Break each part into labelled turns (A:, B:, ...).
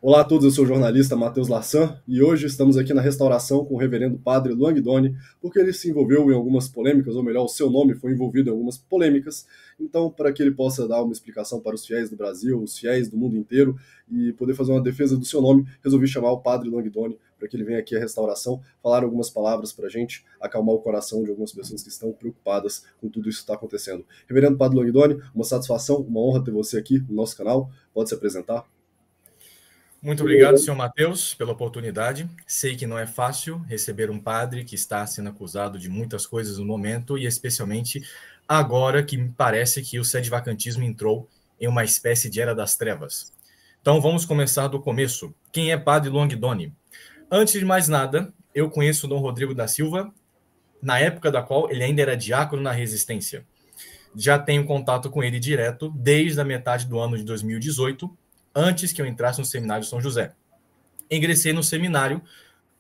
A: Olá a todos, eu sou o jornalista Matheus Lassan e hoje estamos aqui na restauração com o reverendo padre Luang Doni, porque ele se envolveu em algumas polêmicas, ou melhor, o seu nome foi envolvido em algumas polêmicas. Então, para que ele possa dar uma explicação para os fiéis do Brasil, os fiéis do mundo inteiro e poder fazer uma defesa do seu nome, resolvi chamar o padre Luang Doni para que ele venha aqui à restauração falar algumas palavras para a gente, acalmar o coração de algumas pessoas que estão preocupadas com tudo isso que está acontecendo. Reverendo padre Luang Doni, uma satisfação, uma honra ter você aqui no nosso canal. Pode se apresentar?
B: Muito obrigado, senhor Matheus, pela oportunidade. Sei que não é fácil receber um padre que está sendo acusado de muitas coisas no momento, e especialmente agora que me parece que o sede-vacantismo entrou em uma espécie de era das trevas. Então vamos começar do começo. Quem é padre Luang Doni? Antes de mais nada, eu conheço o Dom Rodrigo da Silva, na época da qual ele ainda era diácono na Resistência. Já tenho contato com ele direto desde a metade do ano de 2018, antes que eu entrasse no seminário de São José. Ingressei no seminário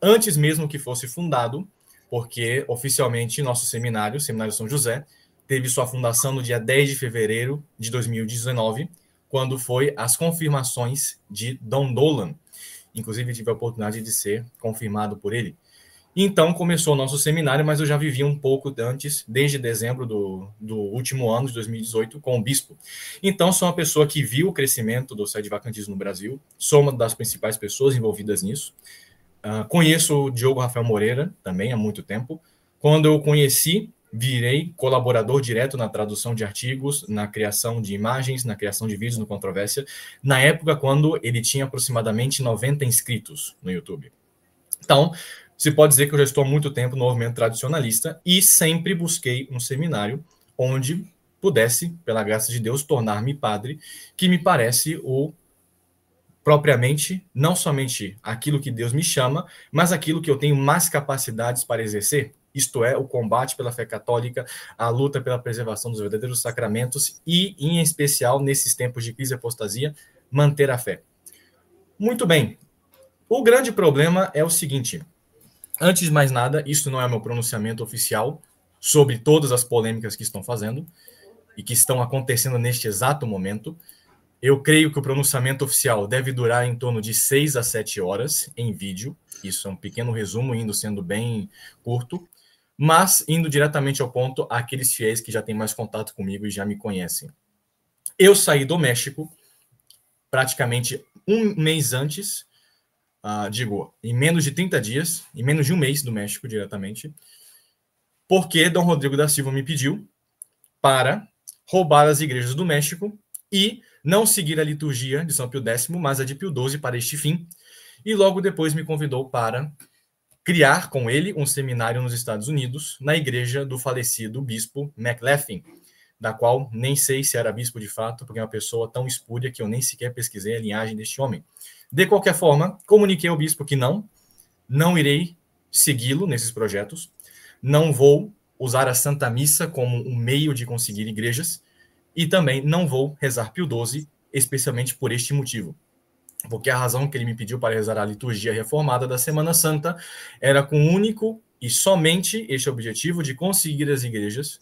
B: antes mesmo que fosse fundado, porque oficialmente nosso seminário, o Seminário de São José, teve sua fundação no dia 10 de fevereiro de 2019, quando foi as confirmações de Dom Dolan. Inclusive tive a oportunidade de ser confirmado por ele. Então começou o nosso seminário, mas eu já vivia um pouco antes, desde dezembro do último ano, de 2018, com o bispo. Então sou uma pessoa que viu o crescimento do sede-vacantismo no Brasil, sou uma das principais pessoas envolvidas nisso. Conheço o Diogo Rafael Moreira também há muito tempo. Quando eu conheci, virei colaborador direto na tradução de artigos, na criação de imagens, na criação de vídeos no Controvérsia, na época quando ele tinha aproximadamente 90 inscritos no YouTube. Então, se pode dizer que eu já estou há muito tempo no movimento tradicionalista e sempre busquei um seminário onde pudesse, pela graça de Deus, tornar-me padre, que me parece o propriamente, não somente aquilo que Deus me chama, mas aquilo que eu tenho mais capacidades para exercer, isto é, o combate pela fé católica, a luta pela preservação dos verdadeiros sacramentos e, em especial, nesses tempos de crise e apostasia, manter a fé. Muito bem. O grande problema é o seguinte: antes de mais nada, isso não é meu pronunciamento oficial sobre todas as polêmicas que estão fazendo e que estão acontecendo neste exato momento. Eu creio que o pronunciamento oficial deve durar em torno de 6 a 7 horas em vídeo. Isso é um pequeno resumo, indo sendo bem curto, mas indo diretamente ao ponto, àqueles fiéis que já têm mais contato comigo e já me conhecem. Eu saí do México praticamente um mês antes, digo, em menos de 30 dias, em menos de um mês do México diretamente, porque Dom Rodrigo da Silva me pediu para roubar as igrejas do México e não seguir a liturgia de São Pio X, mas a de Pio XII para este fim, e logo depois me convidou para criar com ele um seminário nos Estados Unidos, na igreja do falecido bispo McLaughlin, da qual nem sei se era bispo de fato, porque é uma pessoa tão espúria que eu nem sequer pesquisei a linhagem deste homem. De qualquer forma, comuniquei ao bispo que não irei segui-lo nesses projetos, não vou usar a Santa Missa como um meio de conseguir igrejas, e também não vou rezar Pio XII, especialmente por este motivo. Porque a razão que ele me pediu para rezar a liturgia reformada da Semana Santa era com o único e somente este objetivo de conseguir as igrejas,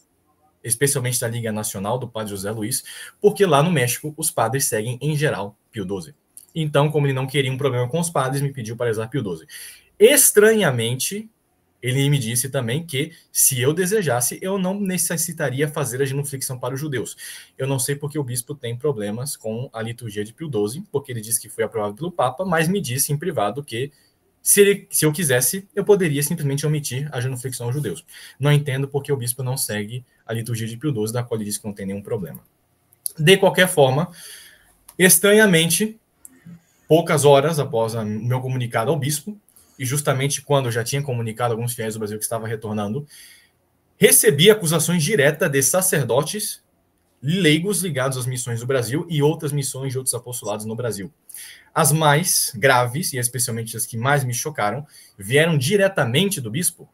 B: especialmente da Liga Nacional do Padre José Luiz, porque lá no México os padres seguem, em geral, Pio XII. Então, como ele não queria um problema com os padres, me pediu para rezar Pio XII. Estranhamente, ele me disse também que, se eu desejasse, eu não necessitaria fazer a genuflexão para os judeus. Eu não sei porque o bispo tem problemas com a liturgia de Pio XII, porque ele disse que foi aprovado pelo Papa, mas me disse em privado que, se eu quisesse, eu poderia simplesmente omitir a genuflexão aos judeus. Não entendo porque o bispo não segue a liturgia de Pio XII, da qual ele disse que não tem nenhum problema. De qualquer forma, estranhamente, poucas horas após o meu comunicado ao bispo, e justamente quando eu já tinha comunicado a alguns fiéis do Brasil que estava retornando, recebi acusações diretas de sacerdotes leigos ligados às missões do Brasil e outras missões de outros apostolados no Brasil. As mais graves, e especialmente as que mais me chocaram, vieram diretamente do bispo.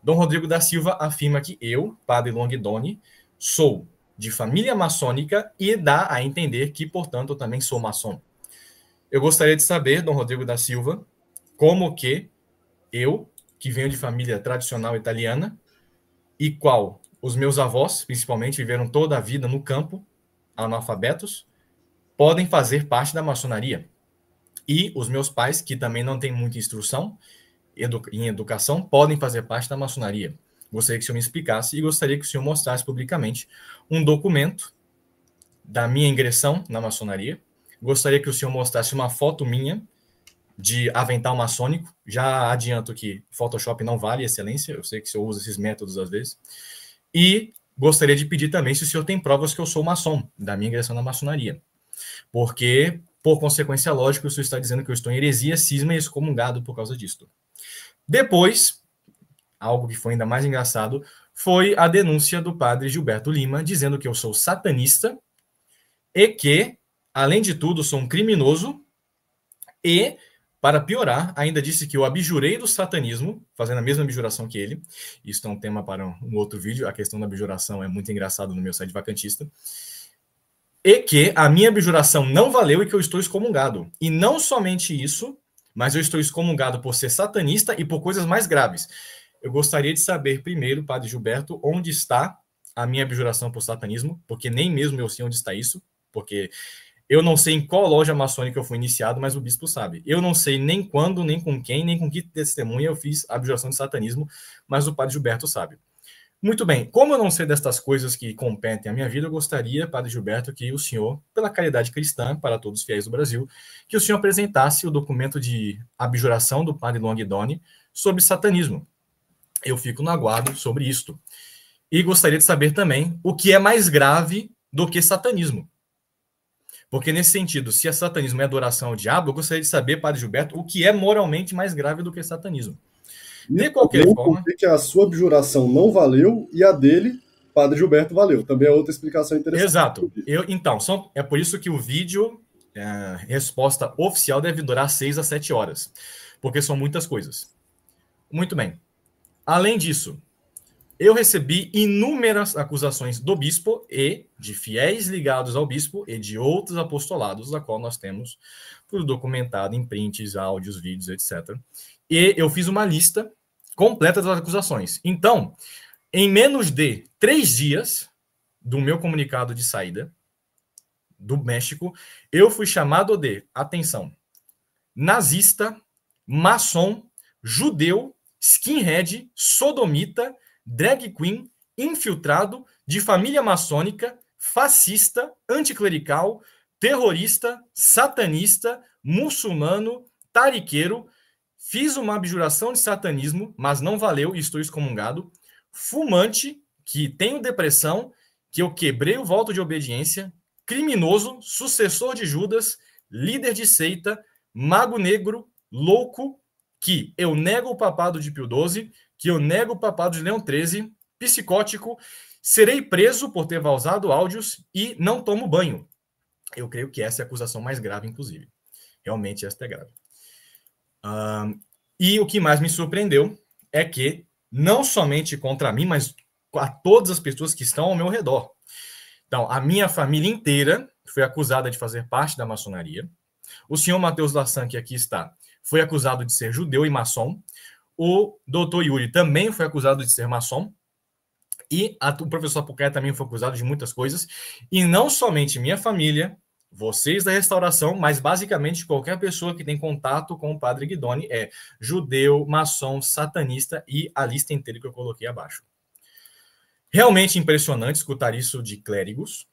B: Dom Rodrigo da Silva afirma que eu, padre Luang Doni, sou de família maçônica e dá a entender que, portanto, eu também sou maçom. Eu gostaria de saber, Dom Rodrigo da Silva, como que eu, que venho de família tradicional italiana, e qual os meus avós, principalmente, viveram toda a vida no campo, analfabetos, podem fazer parte da maçonaria. E os meus pais, que também não têm muita instrução em educação, podem fazer parte da maçonaria. Gostaria que o senhor me explicasse e gostaria que o senhor mostrasse publicamente um documento da minha ingressão na maçonaria. Gostaria que o senhor mostrasse uma foto minha de avental maçônico. Já adianto que Photoshop não vale excelência, eu sei que o senhor usa esses métodos às vezes. E gostaria de pedir também se o senhor tem provas que eu sou maçom, da minha ingressão na maçonaria. Porque, por consequência lógica, o senhor está dizendo que eu estou em heresia, cisma e excomungado por causa disto. Depois, algo que foi ainda mais engraçado, foi a denúncia do padre Gilberto Lima, dizendo que eu sou satanista e que, além de tudo, sou um criminoso e, para piorar, ainda disse que eu abjurei do satanismo, fazendo a mesma abjuração que ele. Isso é um tema para um outro vídeo, a questão da abjuração é muito engraçado no meu site vacantista. E que a minha abjuração não valeu e que eu estou excomungado. E não somente isso, mas eu estou excomungado por ser satanista e por coisas mais graves. Eu gostaria de saber primeiro, padre Gilberto, onde está a minha abjuração por satanismo, porque nem mesmo eu sei onde está isso, porque eu não sei em qual loja maçônica eu fui iniciado, mas o bispo sabe. Eu não sei nem quando, nem com quem, nem com que testemunha eu fiz a abjuração de satanismo, mas o padre Gilberto sabe. Muito bem, como eu não sei destas coisas que competem à minha vida, eu gostaria, padre Gilberto, que o senhor, pela caridade cristã para todos os fiéis do Brasil, que o senhor apresentasse o documento de abjuração do padre Longdoni sobre satanismo. Eu fico no aguardo sobre isto. E gostaria de saber também o que é mais grave do que satanismo. Porque, nesse sentido, se a satanismo é adoração ao diabo, eu gostaria de saber, padre Gilberto, o que é moralmente mais grave do que satanismo. De qualquer forma...
A: Por que a sua abjuração não valeu e a dele, padre Gilberto, valeu. Também é outra explicação interessante.
B: Exato. Então, é por isso que o vídeo, resposta oficial, deve durar 6 a 7 horas. Porque são muitas coisas. Muito bem. Além disso, eu recebi inúmeras acusações do bispo e de fiéis ligados ao bispo e de outros apostolados, a qual nós temos tudo documentado em prints, áudios, vídeos, etc. E eu fiz uma lista completa das acusações. Então, em menos de 3 dias do meu comunicado de saída do México, eu fui chamado de, atenção, nazista, maçom, judeu, skinhead, sodomita, drag queen, infiltrado, de família maçônica, fascista, anticlerical, terrorista, satanista, muçulmano, tariqueiro, fiz uma abjuração de satanismo, mas não valeu e estou excomungado, fumante, que tenho depressão, que eu quebrei o voto de obediência, criminoso, sucessor de Judas, líder de seita, mago negro, louco, que eu nego o papado de Pio XII, que eu nego o papado de Leão XIII, psicótico, serei preso por ter vazado áudios e não tomo banho. Eu creio que essa é a acusação mais grave, inclusive. Realmente, esta é grave. E o que mais me surpreendeu é que, não somente contra mim, mas a todas as pessoas que estão ao meu redor. Então, a minha família inteira foi acusada de fazer parte da maçonaria. O senhor Matheus Lassan, que aqui está, foi acusado de ser judeu e maçom. O doutor Yuri também foi acusado de ser maçom. E o professor Pucaia também foi acusado de muitas coisas. E não somente minha família, vocês da restauração, mas basicamente qualquer pessoa que tem contato com o padre Guidoni é judeu, maçom, satanista e a lista inteira que eu coloquei abaixo. Realmente impressionante escutar isso de clérigos,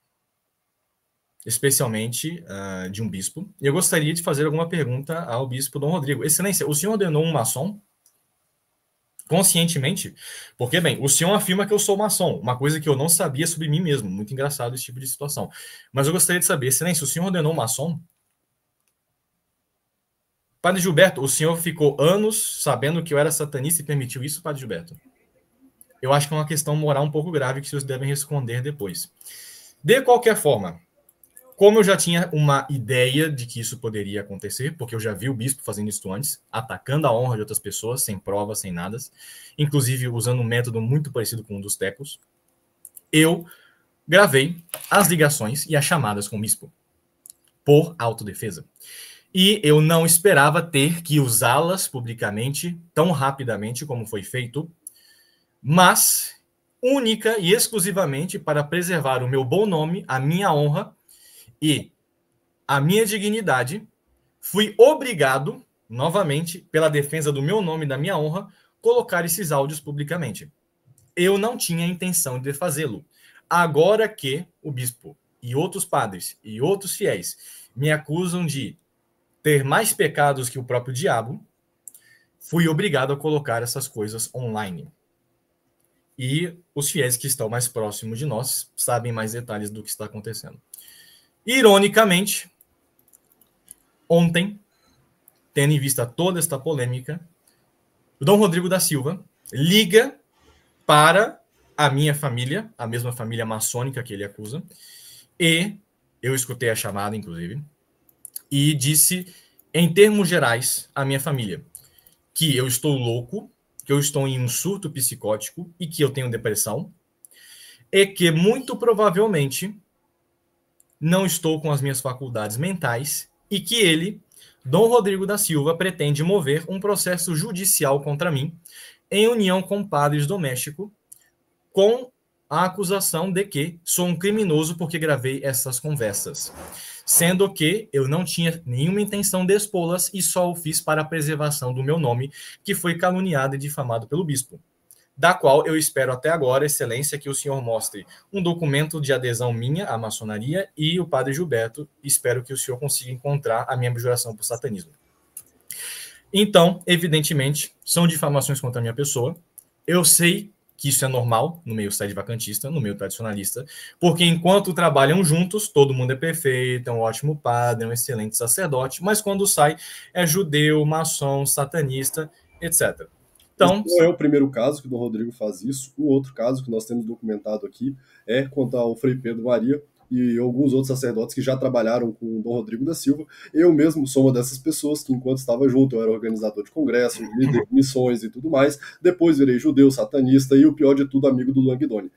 B: especialmente de um bispo. E eu gostaria de fazer alguma pergunta ao bispo Dom Rodrigo. Excelência, o senhor ordenou um maçom? Conscientemente? Porque, bem, o senhor afirma que eu sou maçom, uma coisa que eu não sabia sobre mim mesmo. Muito engraçado esse tipo de situação. Mas eu gostaria de saber, excelência, o senhor ordenou um maçom? Padre Gilberto, o senhor ficou anos sabendo que eu era satanista e permitiu isso, Padre Gilberto? Eu acho que é uma questão moral um pouco grave que vocês devem responder depois. De qualquer forma, como eu já tinha uma ideia de que isso poderia acontecer, porque eu já vi o bispo fazendo isso antes, atacando a honra de outras pessoas, sem provas, sem nada, inclusive usando um método muito parecido com um dos tecos, eu gravei as ligações e as chamadas com o bispo, por autodefesa. E eu não esperava ter que usá-las publicamente tão rapidamente como foi feito, mas única e exclusivamente para preservar o meu bom nome, a minha honra e a minha dignidade fui obrigado, novamente, pela defesa do meu nome e da minha honra, colocar esses áudios publicamente. Eu não tinha intenção de fazê-lo. Agora que o bispo e outros padres e outros fiéis me acusam de ter mais pecados que o próprio diabo, fui obrigado a colocar essas coisas online. E os fiéis que estão mais próximos de nós sabem mais detalhes do que está acontecendo. Ironicamente, ontem, tendo em vista toda esta polêmica, o Dom Rodrigo da Silva liga para a minha família, a mesma família maçônica que ele acusa, e eu escutei a chamada, inclusive, e disse, em termos gerais, à minha família, que eu estou louco, que eu estou em um surto psicótico e que eu tenho depressão, e que muito provavelmente não estou com as minhas faculdades mentais e que ele, Dom Rodrigo da Silva, pretende mover um processo judicial contra mim em união com padres do México, com a acusação de que sou um criminoso porque gravei essas conversas, sendo que eu não tinha nenhuma intenção de expô-las e só o fiz para a preservação do meu nome, que foi caluniado e difamado pelo bispo, da qual eu espero até agora, excelência, que o senhor mostre um documento de adesão minha à maçonaria e o padre Gilberto, espero que o senhor consiga encontrar a minha abjuração por satanismo. Então, evidentemente, são difamações contra a minha pessoa. Eu sei que isso é normal no meio sede-vacantista, no meio tradicionalista, porque enquanto trabalham juntos, todo mundo é perfeito, é um ótimo padre, é um excelente sacerdote, mas quando sai é judeu, maçom, satanista, etc.
A: Esse
B: Então,
A: não é o primeiro caso que o Dom Rodrigo faz isso. O outro caso que nós temos documentado aqui é quanto ao Frei Pedro Maria e alguns outros sacerdotes que já trabalharam com o Dom Rodrigo da Silva. Eu mesmo sou uma dessas pessoas que, enquanto estava junto, eu era organizador de congresso, líder de missões e tudo mais. Depois virei judeu, satanista e, o pior de tudo, amigo do Luan Guidoni.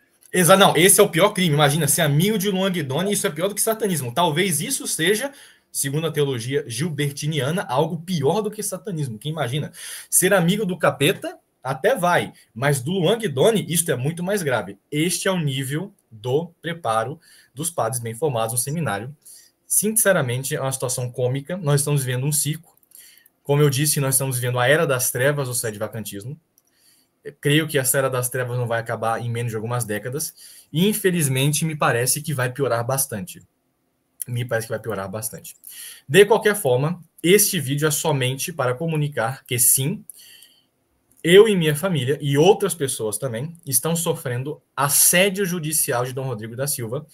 B: Não, esse é o pior crime. Imagina, ser amigo de Luan Guidoni, isso é pior do que satanismo. Talvez isso seja, segundo a teologia gilbertiniana, algo pior do que satanismo. Quem imagina? Ser amigo do capeta até vai, mas do Luan Guidoni, isso é muito mais grave. Este é o nível do preparo dos padres bem formados no seminário. Sinceramente, é uma situação cômica. Nós estamos vivendo um ciclo. Como eu disse, nós estamos vivendo a era das trevas do sede-vacantismo. Creio que essa era das trevas não vai acabar em menos de algumas décadas. E, infelizmente, me parece que vai piorar bastante. De qualquer forma, este vídeo é somente para comunicar que sim, eu e minha família, e outras pessoas também, estão sofrendo assédio judicial de Dom Rodrigo da Silva,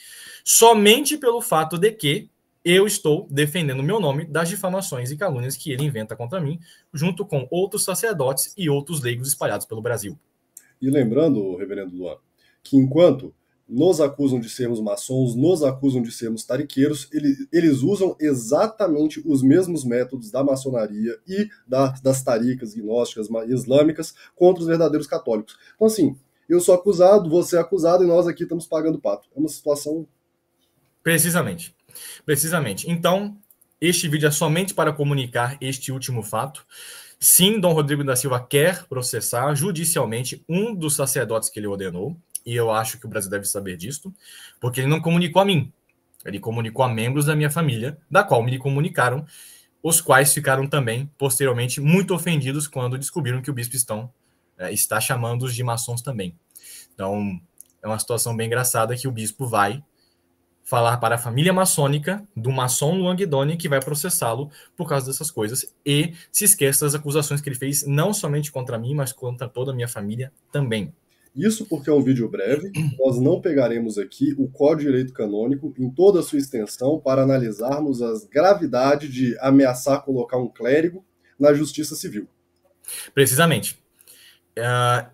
B: somente pelo fato de que eu estou defendendo meu nome das difamações e calúnias que ele inventa contra mim, junto com outros sacerdotes e outros leigos espalhados pelo Brasil.
A: E lembrando, reverendo Luan, que enquanto nos acusam de sermos maçons, nos acusam de sermos tariqueiros, eles usam exatamente os mesmos métodos da maçonaria e das taricas gnósticas islâmicas contra os verdadeiros católicos. Então, assim, eu sou acusado, você é acusado e nós aqui estamos pagando pato. É uma situação...
B: Precisamente. Então, este vídeo é somente para comunicar este último fato. Sim, Dom Rodrigo da Silva quer processar judicialmente um dos sacerdotes que ele ordenou, e eu acho que o Brasil deve saber disso, porque ele não comunicou a mim, ele comunicou a membros da minha família, da qual me comunicaram, os quais ficaram também, posteriormente, muito ofendidos quando descobriram que o bispo está chamando-os de maçons também. Então, é uma situação bem engraçada que o bispo vai falar para a família maçônica do maçom Luan Guidoni, que vai processá-lo por causa dessas coisas, e se esqueça das acusações que ele fez, não somente contra mim, mas contra toda a minha família também.
A: Isso porque é um vídeo breve, nós não pegaremos aqui o Código de Direito Canônico em toda a sua extensão para analisarmos a gravidade de ameaçar colocar um clérigo na justiça civil.
B: Precisamente.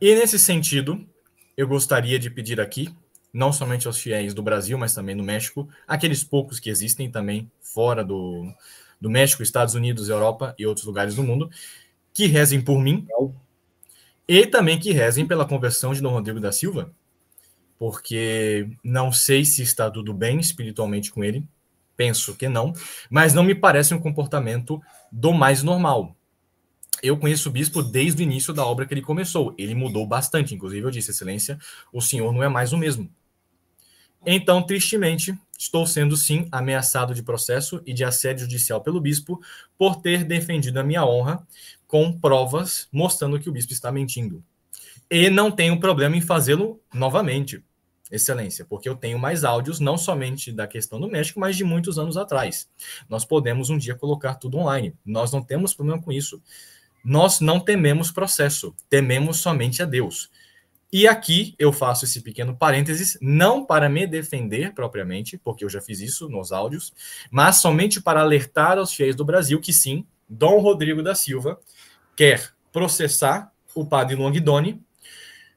B: E nesse sentido, eu gostaria de pedir aqui, não somente aos fiéis do Brasil, mas também no México, aqueles poucos que existem também fora do México, Estados Unidos, Europa e outros lugares do mundo, que rezem por mim e também que rezem pela conversão de Dom Rodrigo da Silva, porque não sei se está tudo bem espiritualmente com ele, penso que não, mas não me parece um comportamento do mais normal. Eu conheço o bispo desde o início da obra que ele começou. Ele mudou bastante. Inclusive, eu disse, excelência, o senhor não é mais o mesmo. Então, tristemente, estou sendo, sim, ameaçado de processo e de assédio judicial pelo bispo por ter defendido a minha honra com provas mostrando que o bispo está mentindo. E não tenho problema em fazê-lo novamente, Excelência, porque eu tenho mais áudios, não somente da questão do México, mas de muitos anos atrás. Nós podemos um dia colocar tudo online. Nós não temos problema com isso. Nós não tememos processo, tememos somente a Deus. E aqui eu faço esse pequeno parênteses, não para me defender propriamente, porque eu já fiz isso nos áudios, mas somente para alertar aos fiéis do Brasil que sim, Dom Rodrigo da Silva quer processar o padre Longdoni,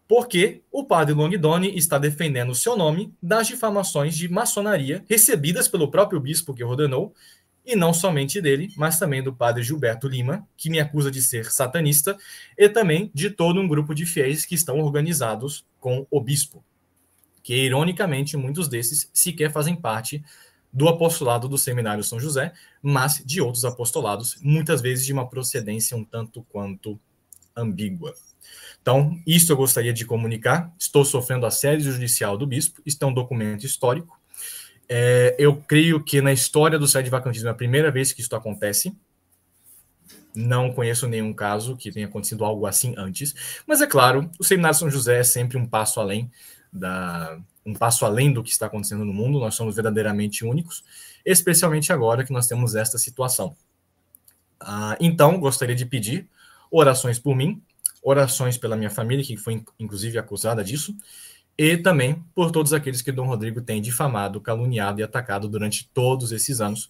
B: porque o padre Longdoni está defendendo o seu nome das difamações de maçonaria recebidas pelo próprio bispo que ordenou, e não somente dele, mas também do padre Gilberto Lima, que me acusa de ser satanista, e também de todo um grupo de fiéis que estão organizados com o bispo, que, ironicamente, muitos desses sequer fazem parte do apostolado do Seminário São José, mas de outros apostolados, muitas vezes de uma procedência um tanto quanto ambígua. Então, isso eu gostaria de comunicar. Estou sofrendo assédio judicial do bispo, isso é um documento histórico. Eu creio que na história do sede-vacantismo é a primeira vez que isso acontece. Não conheço nenhum caso que tenha acontecido algo assim antes. Mas é claro, o Seminário São José é sempre um passo além do que está acontecendo no mundo. Nós somos verdadeiramente únicos, especialmente agora que nós temos esta situação. Então, gostaria de pedir orações por mim, orações pela minha família, que foi inclusive acusada disso, e também por todos aqueles que Dom Rodrigo tem difamado, caluniado e atacado durante todos esses anos.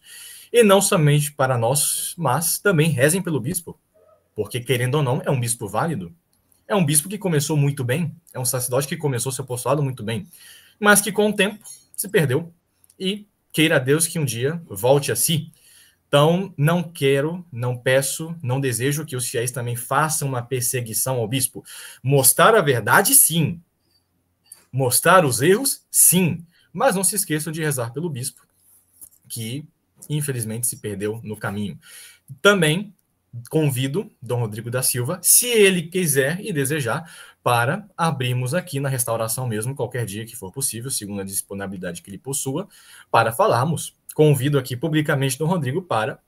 B: E não somente para nós, mas também rezem pelo bispo, porque, querendo ou não, é um bispo válido. É um bispo que começou muito bem, é um sacerdote que começou seu apostolado muito bem, mas que com o tempo se perdeu e queira a Deus que um dia volte a si. Então, não quero, não peço, não desejo que os fiéis também façam uma perseguição ao bispo. Mostrar a verdade, sim. Mostrar os erros, sim. Mas não se esqueçam de rezar pelo bispo, que infelizmente se perdeu no caminho. Também convido Dom Rodrigo da Silva, se ele quiser e desejar, para abrirmos aqui na restauração mesmo, qualquer dia que for possível, segundo a disponibilidade que ele possua, para falarmos. Convido aqui publicamente Dom Rodrigo para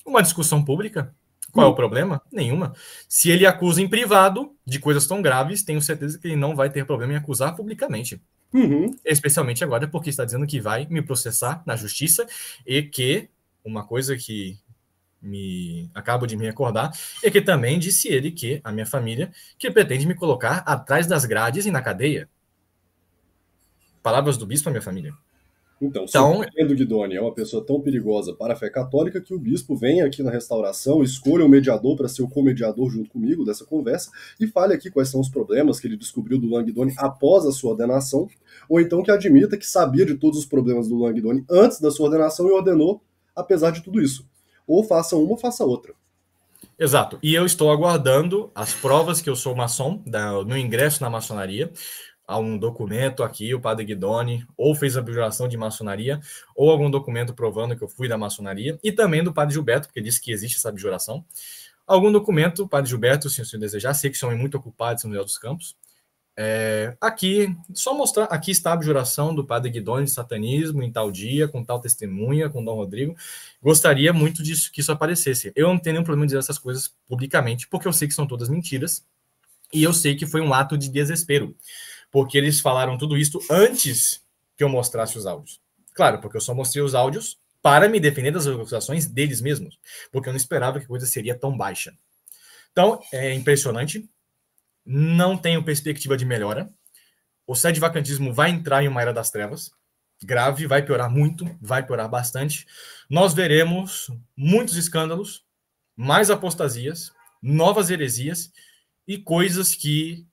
B: uma discussão pública. Qual é o problema? Nenhuma. Se ele acusa em privado de coisas tão graves, tenho certeza que ele não vai ter problema em acusar publicamente. Especialmente agora porque está dizendo que vai me processar na justiça e que uma coisa que acabo de me recordar é que também disse ele que a minha família que pretende me colocar atrás das grades e na cadeia. Palavras do bispo à minha família.
A: Então, se o Pedro Guidoni é uma pessoa tão perigosa para a fé católica, que o bispo venha aqui na restauração, escolha um mediador para ser o comediador junto comigo dessa conversa e fale aqui quais são os problemas que ele descobriu do Longdoni após a sua ordenação, ou então que admita que sabia de todos os problemas do Longdoni antes da sua ordenação e ordenou apesar de tudo isso. Ou faça uma ou faça outra.
B: Exato. E eu estou aguardando as provas que eu sou maçom, no ingresso na maçonaria. Há um documento aqui, o padre Guidoni ou fez a abjuração de maçonaria, ou algum documento provando que eu fui da maçonaria, e também do padre Gilberto, porque disse que existe essa abjuração. Algum documento, padre Gilberto, se o senhor desejar, sei que são muito ocupados no São José dos Campos. Aqui, só mostrar, aqui está a abjuração do padre Guidoni de satanismo, em tal dia, com tal testemunha, com Dom Rodrigo. Gostaria muito disso, que isso aparecesse. Eu não tenho nenhum problema em dizer essas coisas publicamente, porque eu sei que são todas mentiras, e eu sei que foi um ato de desespero, porque eles falaram tudo isso antes que eu mostrasse os áudios. Claro, porque eu só mostrei os áudios para me defender das acusações deles mesmos, porque eu não esperava que a coisa seria tão baixa. Então, é impressionante. Não tenho perspectiva de melhora. O sede-vacantismo vai entrar em uma era das trevas. Grave, vai piorar muito, vai piorar bastante. Nós veremos muitos escândalos, mais apostasias, novas heresias e coisas que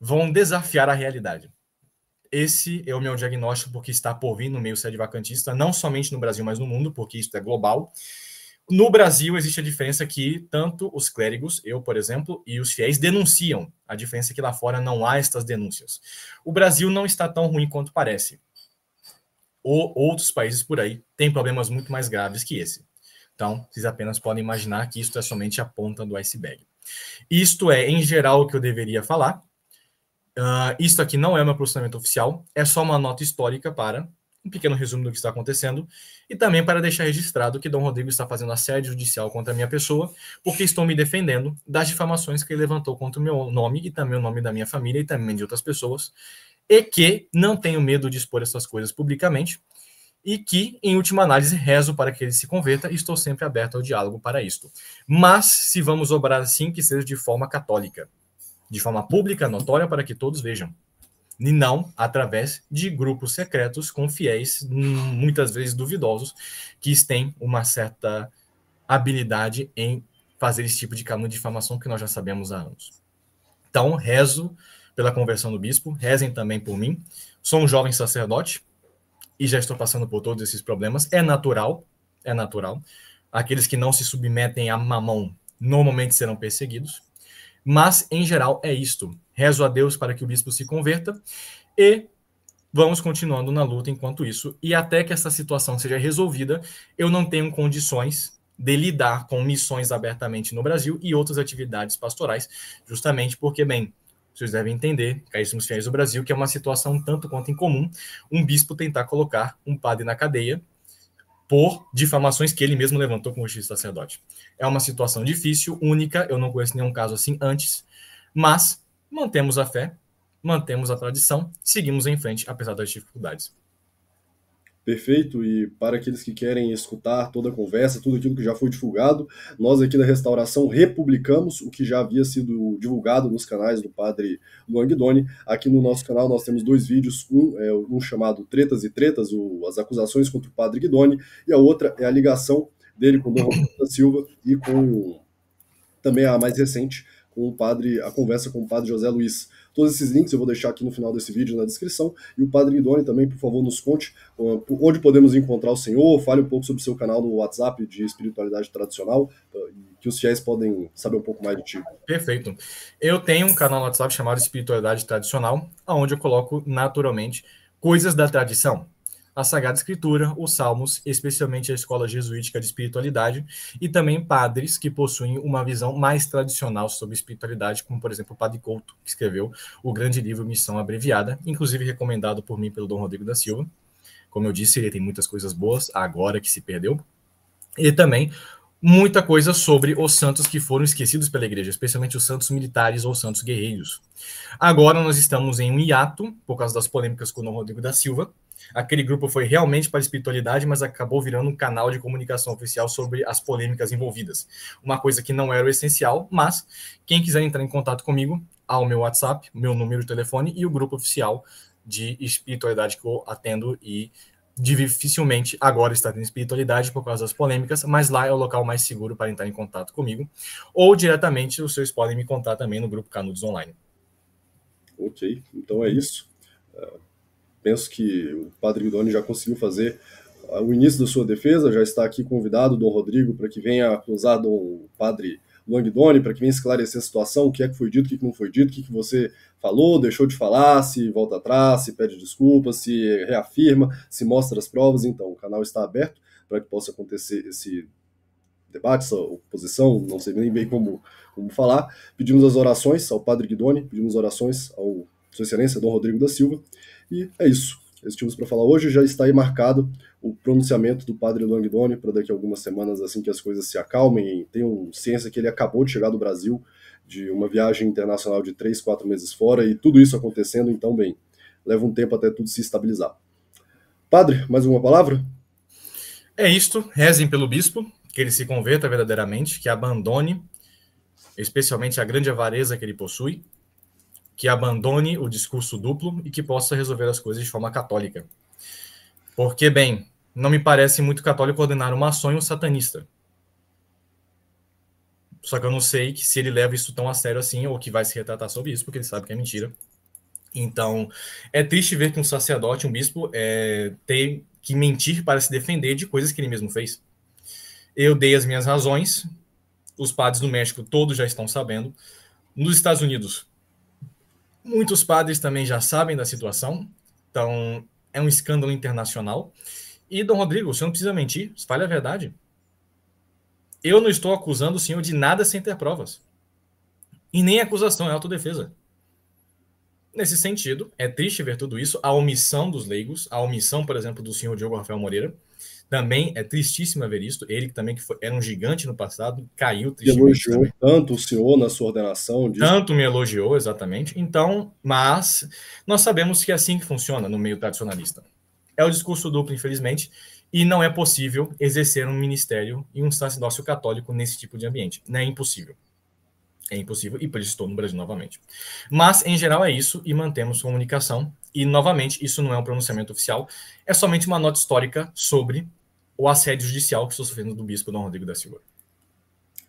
B: vão desafiar a realidade. Esse é o meu diagnóstico porque está por vir no meio sede-vacantista, não somente no Brasil, mas no mundo, porque isso é global. No Brasil, existe a diferença que tanto os clérigos, eu, por exemplo, e os fiéis denunciam. A diferença é que lá fora não há estas denúncias. O Brasil não está tão ruim quanto parece. Outros países por aí têm problemas muito mais graves que esse. Então, vocês apenas podem imaginar que isso é somente a ponta do iceberg. Isto é, em geral, o que eu deveria falar. Isto aqui não é meu posicionamento oficial, é só uma nota histórica para um pequeno resumo do que está acontecendo, e também para deixar registrado que Dom Rodrigo está fazendo assédio judicial contra a minha pessoa, porque estou me defendendo das difamações que ele levantou contra o meu nome e também o nome da minha família e também de outras pessoas, e que não tenho medo de expor essas coisas publicamente, e que, em última análise, rezo para que ele se converta e estou sempre aberto ao diálogo para isto. Mas, se vamos obrar assim, que seja de forma católica, de forma pública, notória, para que todos vejam. E não através de grupos secretos com fiéis, muitas vezes duvidosos, que têm uma certa habilidade em fazer esse tipo de caminho de difamação que nós já sabemos há anos. Então, rezo pela conversão do bispo, rezem também por mim. Sou um jovem sacerdote e já estou passando por todos esses problemas. É natural, é natural. Aqueles que não se submetem a mamão normalmente serão perseguidos. Mas, em geral, é isto. Rezo a Deus para que o bispo se converta e vamos continuando na luta enquanto isso. E até que essa situação seja resolvida, eu não tenho condições de lidar com missões abertamente no Brasil e outras atividades pastorais, justamente porque, bem, vocês devem entender, caríssimos fiéis do Brasil, que é uma situação tanto quanto incomum um bispo tentar colocar um padre na cadeia por difamações que ele mesmo levantou como juiz sacerdote. É uma situação difícil, única, eu não conheço nenhum caso assim antes, mas mantemos a fé, mantemos a tradição, seguimos em frente, apesar das dificuldades.
A: Perfeito, e para aqueles que querem escutar toda a conversa, tudo aquilo que já foi divulgado, nós aqui da Restauração republicamos o que já havia sido divulgado nos canais do padre Luan Guidoni. Aqui no nosso canal nós temos dois vídeos, um chamado Tretas e Tretas, as acusações contra o padre Guidoni, e a outra é a ligação dele com o Dom Rodrigo da Silva e com também a mais recente, com a conversa com o padre José Luiz. Todos esses links eu vou deixar aqui no final desse vídeo na descrição. E o padre Guidoni também, por favor, nos conte onde podemos encontrar o senhor, fale um pouco sobre o seu canal no WhatsApp de espiritualidade tradicional, que os fiéis podem saber um pouco mais de ti.
B: Perfeito. Eu tenho um canal no WhatsApp chamado Espiritualidade Tradicional, onde eu coloco naturalmente coisas da tradição. A Sagrada Escritura, os Salmos, especialmente a Escola Jesuítica de Espiritualidade, e também padres que possuem uma visão mais tradicional sobre espiritualidade, como, por exemplo, o Padre Couto, que escreveu o grande livro Missão Abreviada, inclusive recomendado por mim pelo Dom Rodrigo da Silva. Como eu disse, ele tem muitas coisas boas, agora que se perdeu. E também muita coisa sobre os santos que foram esquecidos pela igreja, especialmente os santos militares ou santos guerreiros. Agora nós estamos em um hiato, por causa das polêmicas com o Dom Rodrigo da Silva. Aquele grupo foi realmente para a espiritualidade, mas acabou virando um canal de comunicação oficial sobre as polêmicas envolvidas. Uma coisa que não era o essencial, mas quem quiser entrar em contato comigo, ao meu WhatsApp, meu número de telefone e o grupo oficial de espiritualidade que eu atendo e dificilmente agora está tendo espiritualidade por causa das polêmicas, mas lá é o local mais seguro para entrar em contato comigo. Ou diretamente, os senhores podem me contar também no grupo Canudos Online.
A: Ok, então é isso. Penso que o padre Guidoni já conseguiu fazer o início da sua defesa, já está aqui convidado, Dom Rodrigo, para que venha acusar o padre Luan Guidoni, para que venha esclarecer a situação, o que é que foi dito, o que não foi dito, o que você falou, deixou de falar, se volta atrás, se pede desculpas, se reafirma, se mostra as provas. Então, o canal está aberto para que possa acontecer esse debate, essa oposição, não sei nem bem como falar. Pedimos as orações ao padre Guidoni, pedimos orações ao Sua Excelência Dom Rodrigo da Silva, e é isso. Esses tínhamos para falar hoje. Já está aí marcado o pronunciamento do padre Luan Guidoni para daqui a algumas semanas, assim que as coisas se acalmem. E tenham ciência que ele acabou de chegar do Brasil, de uma viagem internacional de 3, 4 meses fora, e tudo isso acontecendo, então, bem, leva um tempo até tudo se estabilizar. Padre, mais alguma palavra?
B: É isto. Rezem pelo bispo, que ele se converta verdadeiramente, que abandone, especialmente a grande avareza que ele possui, que abandone o discurso duplo e que possa resolver as coisas de forma católica. Porque, bem, não me parece muito católico ordenar uma ação e um satanista. Só que eu não sei que se ele leva isso tão a sério assim ou que vai se retratar sobre isso, porque ele sabe que é mentira. Então, é triste ver que um sacerdote, um bispo, tem que mentir para se defender de coisas que ele mesmo fez. Eu dei as minhas razões, os padres do México todos já estão sabendo. Nos Estados Unidos, muitos padres também já sabem da situação, então é um escândalo internacional. E, Dom Rodrigo, o senhor não precisa mentir, fale a verdade. Eu não estou acusando o senhor de nada sem ter provas. E nem acusação, é autodefesa. Nesse sentido, é triste ver tudo isso, a omissão dos leigos, a omissão, por exemplo, do senhor Diogo Rafael Moreira, também é tristíssimo ver isso. Ele que também era um gigante no passado, caiu tristemente
A: Elogiou
B: também.
A: tanto o senhor na sua ordenação.
B: Tanto me elogiou, exatamente. Então, mas nós sabemos que é assim que funciona no meio tradicionalista. É o discurso duplo, infelizmente, e não é possível exercer um ministério e um sacerdócio católico nesse tipo de ambiente. Não é impossível. É impossível, e por isso estou no Brasil novamente. Mas, em geral, é isso, e mantemos comunicação. E, novamente, isso não é um pronunciamento oficial, é somente uma nota histórica sobre o assédio judicial que estou sofrendo do bispo Dom Rodrigo da Silva.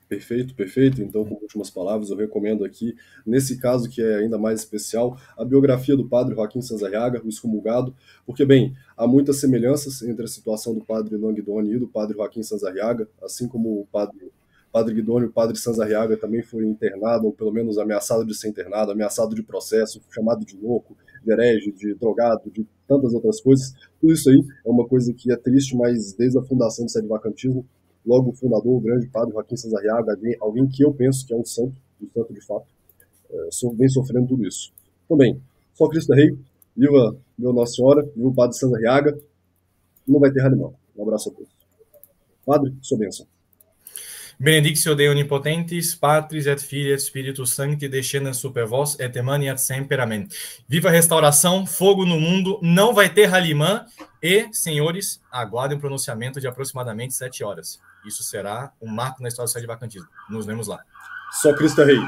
A: Perfeito, perfeito. Então, com últimas palavras, eu recomendo aqui, nesse caso que é ainda mais especial, a biografia do padre Joaquim Sanzarriaga, o excomulgado, porque, bem, há muitas semelhanças entre a situação do padre Luan Guidoni e do padre Joaquim Sanzarriaga, assim como o padre Guidoni, o padre Sanzarriaga também foi internado, ou pelo menos ameaçado de ser internado, ameaçado de processo, chamado de louco, de herege, de drogado, de tantas outras coisas. Tudo isso aí é uma coisa que é triste, mas desde a fundação do sede-vacantismo, logo o fundador, o grande padre Joaquim Sanzarriaga, alguém que eu penso que é um santo de fato, vem sofrendo tudo isso. Também, só Cristo é Rei, viva Nossa Senhora, viva o padre Sanzarriaga, não vai ter ralimão. Um abraço a todos. Padre, sua bênção.
B: Benedictio Dei Omnipotentis, Patris et Filii et Spiritus Sancti, descendam super vos et emaniat semper. Amém. Viva a restauração, fogo no mundo, não vai ter ralimã e, senhores, aguardem um pronunciamento de aproximadamente 7 horas. Isso será um marco na história do sede-vacantismo. Nos vemos lá.
A: Só Cristo é Rei.